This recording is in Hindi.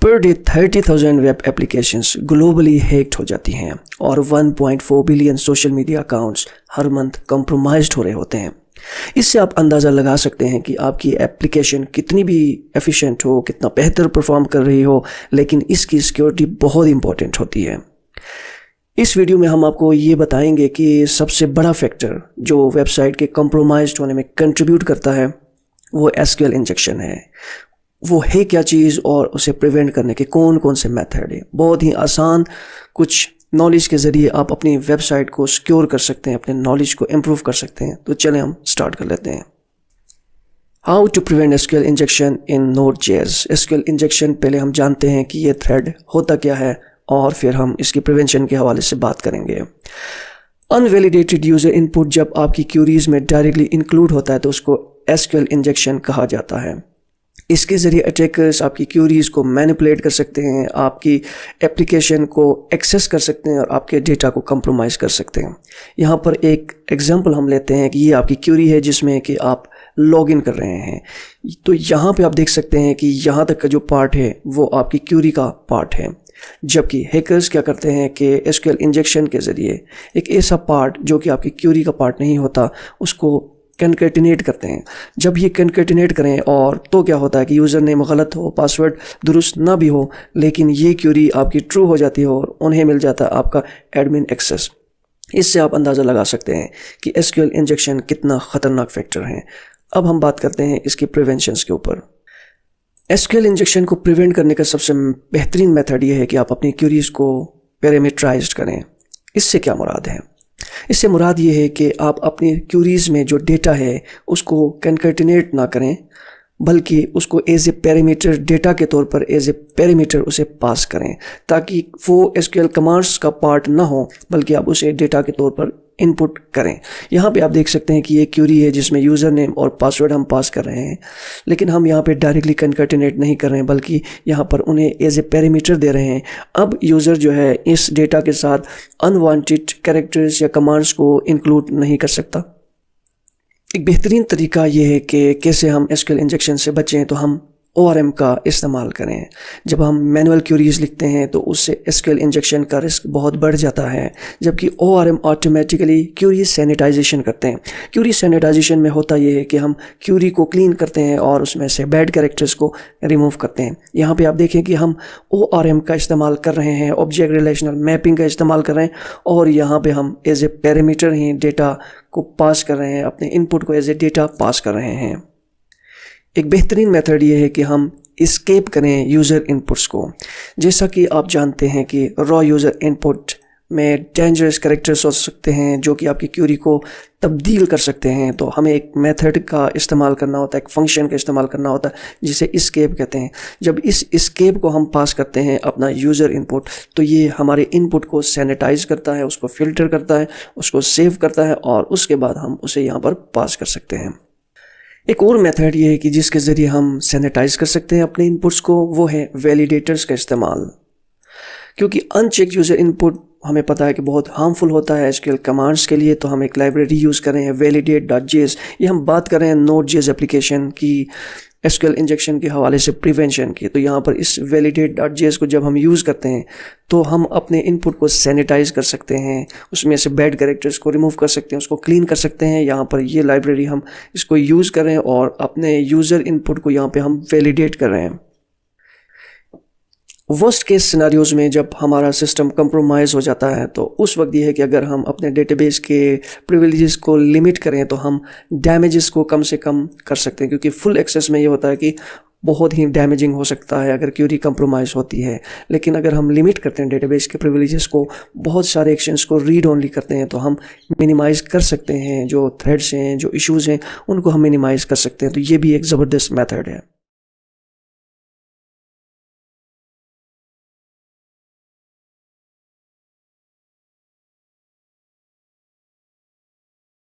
Per day 30,000 web applications globally hacked हो जाती हैं और 1.4 बिलियन सोशल मीडिया अकाउंट्स हर मंथ कॉम्प्रोमाइज्ड हो रहे होते हैं। इससे आप अंदाज़ा लगा सकते हैं कि आपकी एप्लीकेशन कितनी भी एफिशिएंट हो, कितना बेहतर परफॉर्म कर रही हो, लेकिन इसकी सिक्योरिटी बहुत इंपॉर्टेंट होती है। इस वीडियो में हम आपको ये बताएंगे कि सबसे बड़ा फैक्टर जो वेबसाइट के कॉम्प्रोमाइज्ड होने में कंट्रीब्यूट करता है वो एसक्यूएल इंजेक्शन है। वो है क्या चीज़ और उसे प्रिवेंट करने के कौन कौन से मेथड है। बहुत ही आसान कुछ नॉलेज के ज़रिए आप अपनी वेबसाइट को सिक्योर कर सकते हैं, अपने नॉलेज को इम्प्रूव कर सकते हैं। तो चलें हम स्टार्ट कर लेते हैं। How to prevent SQL injection in Node.js. SQL injection पहले हम जानते हैं कि ये थ्रेड होता क्या है और फिर हम इसकी प्रिवेंशन के हवाले से बात करेंगे। अनवैलिडेटेड यूज़र इनपुट जब आपकी क्यूरीज में डायरेक्टली इंक्लूड होता है तो उसको एसक्यूएल इंजेक्शन कहा जाता है। इसके ज़रिए अटैकर्स आपकी क्यूरीज को मैनिपुलेट कर सकते हैं, आपकी एप्लीकेशन को एक्सेस कर सकते हैं और आपके डेटा को कंप्रोमाइज़ कर सकते हैं। यहाँ पर एक एग्जांपल हम लेते हैं कि ये आपकी क्यूरी है जिसमें कि आप लॉगिन कर रहे हैं। तो यहाँ पे आप देख सकते हैं कि यहाँ तक का जो पार्ट है वो आपकी क्यूरी का पार्ट है, जबकि हैकर्स क्या करते हैं कि एसक्यूएल इंजेक्शन के ज़रिए एक ऐसा पार्ट जो कि आपकी क्यूरी का पार्ट नहीं होता उसको कन्कैटिनेट करते हैं। जब ये कन्कैटिनेट करें और तो क्या होता है कि यूज़र नेम गलत हो, पासवर्ड दुरुस्त ना भी हो, लेकिन ये क्यूरी आपकी ट्रू हो जाती है और उन्हें मिल जाता है आपका एडमिन एक्सेस। इससे आप अंदाज़ा लगा सकते हैं कि एसक्यूएल इंजेक्शन कितना ख़तरनाक फैक्टर है। अब हम बात करते हैं इसकी प्रिवेंशंस के ऊपर। एसक्यूएल इंजेक्शन को प्रिवेंट करने का सबसे बेहतरीन मेथड ये है कि आप अपनी क्यूरीज को पैरामीटराइज्ड करें। इससे क्या मुराद है? इससे मुराद ये है कि आप अपनी क्यूरीज में जो डेटा है उसको कन्कैटिनेट ना करें, बल्कि उसको एज ए पैरामीटर डेटा के तौर पर एज ए पैरामीटर उसे पास करें, ताकि वो एसक्यूएल कमांड्स का पार्ट ना हो बल्कि आप उसे डेटा के तौर पर इनपुट करें। यहाँ पे आप देख सकते हैं कि ये क्यूरी है जिसमें यूज़र नेम और पासवर्ड हम पास कर रहे हैं, लेकिन हम यहाँ पे डायरेक्टली कन्कैटिनेट नहीं कर रहे हैं बल्कि यहाँ पर उन्हें एज ए पैरामीटर दे रहे हैं। अब यूज़र जो है इस डेटा के साथ अनवांटेड कैरेक्टर्स या कमांड्स को इंक्लूड नहीं कर सकता। एक बेहतरीन तरीका ये है कि कैसे हम एसक्यूएल इंजेक्शन से बचें, तो हम ORM का इस्तेमाल करें। जब हम मैनुअल क्यूरीज लिखते हैं तो उससे एसक्यूएल इंजेक्शन का रिस्क बहुत बढ़ जाता है, जबकि ORM ऑटोमेटिकली क्यूरी सैनिटाइजेशन करते हैं। क्यूरी सैनिटाइजेशन में होता यह है कि हम क्यूरी को क्लीन करते हैं और उसमें से बैड कैरेक्टर्स को रिमूव करते हैं। यहाँ पे आप देखें कि हम ORM का इस्तेमाल कर रहे हैं, ऑब्जेक्ट रिलेशनल मैपिंग का इस्तेमाल कर रहे हैं, और यहाँ पर हम एज ए पैरामीटर ही डेटा को पास कर रहे हैं, अपने इनपुट को एज ए डेटा पास कर रहे हैं। एक बेहतरीन मेथड ये है कि हम एस्केप करें यूज़र इनपुट्स को। जैसा कि आप जानते हैं कि रॉ यूज़र इनपुट में डेंजरस कैरेक्टर्स हो सकते हैं जो कि आपकी क्यूरी को तब्दील कर सकते हैं। तो हमें एक मेथड का इस्तेमाल करना होता है, एक फंक्शन का इस्तेमाल करना होता है जिसे एस्केप कहते हैं। जब इस एस्केप को हम पास करते हैं अपना यूज़र इनपुट, तो ये हमारे इनपुट को सैनिटाइज करता है, उसको फिल्टर करता है, उसको सेव करता है और उसके बाद हम उसे यहाँ पर पास कर सकते हैं। एक और मेथड ये है कि जिसके ज़रिए हम सैनिटाइज कर सकते हैं अपने इनपुट्स को, वो है वैलिडेटर्स का इस्तेमाल। क्योंकि अनचेक यूज़र इनपुट हमें पता है कि बहुत हार्मफुल होता है एसक्यूएल कमांड्स के लिए, तो हम एक लाइब्रेरी यूज़ कर रहे हैं validate.js। ये हम बात कर रहे हैं नोड.js एप्लीकेशन की एसक्यूएल इंजेक्शन के हवाले से प्रिवेंशन की। तो यहाँ पर इस validate.js को जब हम यूज़ करते हैं तो हम अपने इनपुट को सैनिटाइज कर सकते हैं, उसमें से बैड कैरेक्टर्स को रिमूव कर सकते हैं, उसको क्लीन कर सकते हैं। यहाँ पर ये लाइब्रेरी हम इसको यूज़ कर रहे हैं और अपने यूज़र इनपुट को यहाँ पे हम वैलिडेट कर रहे हैं। वर्स्ट केस सिनारियोज़ में जब हमारा सिस्टम कंप्रोमाइज़ हो जाता है तो उस वक्त ये है कि अगर हम अपने डेटाबेस के प्रिविलेजेस को लिमिट करें तो हम डैमेजेस को कम से कम कर सकते हैं, क्योंकि फुल एक्सेस में ये होता है कि बहुत ही डैमेजिंग हो सकता है अगर क्यूरी कंप्रोमाइज़ होती है। लेकिन अगर हम लिमिट करते हैं डेटाबेस के प्रिविलेजेस को, बहुत सारे एक्शंस को रीड ओनली करते हैं, तो हम मिनिमाइज़ कर सकते हैं। जो थ्रेड्स हैं, जो इश्यूज़ हैं, उनको हम मिनिमाइज़ कर सकते हैं। तो ये भी एक ज़बरदस्त मेथड है।